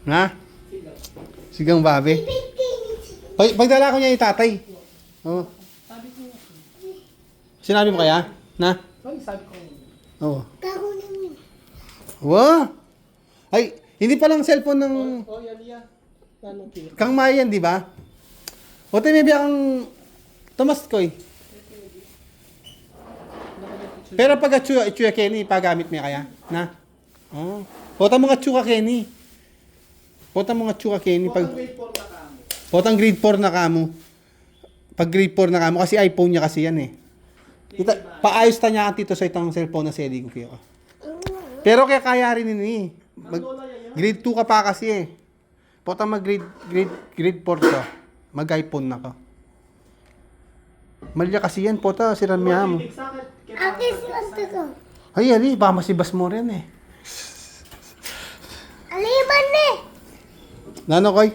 Ha? Sigang babi. Pagdala ko niya yung tatay. Oo. Sinabi mo kaya? Na? Oo. Wow! Ay, hindi pa lang cellphone ng Kang Mayan, di ba? O tayo may biyang Tomas ko eh. Pero pag Chuya Kenny, pagamit mo kaya? Na? Oh. Pota mo nga Chuya Kenny. Pota mo nga Chuya Kenny. Potang grade 4 na kamo. Pag grade 4 na kamo, kasi iPhone niya kasi yan eh. Paayos ta niya tito sa itong cellphone na seli ko kayo. Pero kaya rin ini. Grade 2 ka pa kasi eh. Pota mag grade 4 to. Mag iPhone na ka. Malya kasi yan, pota si Ramya mo. Akin si ko. Ay, ali, baka masibas mo rin eh. Aliban eh. Nano koy?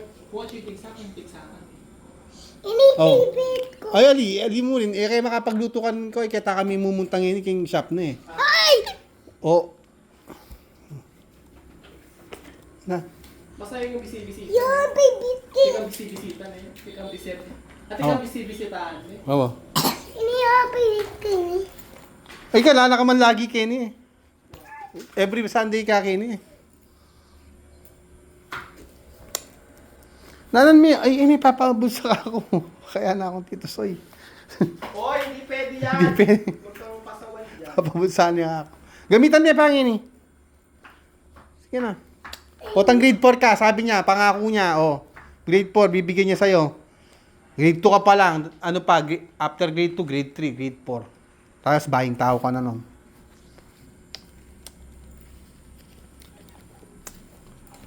Inipipit ko. Ay, ali mo rin. Eh, kaya makapagluto ka ko, kaya kami mumuntang ini king shop na eh. Ay! O. Na. Basta yung bisibisita. Yung bibiti. Ikaw bisibisita na yun. Ikaw bisip. At ikaw bisibisitaan eh. Oo. Inihapilit ko ni. Ay, kalala ka man lagi, Kenny eh. Every Sunday ka, Kenny eh. Nanan mi, ay, papabulsa ako. Kaya na akong Tito Soy. Oy, hindi pwede yan. Hindi pwede. Huwag kang pasawan dyan. Papabulsaan niya ako. Gamitan niya pangin eh. Sige na. Potang grade 4 ka, sabi niya, pangako niya, oh. Grade 4, bibigyan niya sa'yo. Grade 2 ka pa lang, ano pa, after grade 2, grade 3, grade 4. Tapos buying tao ka na nun.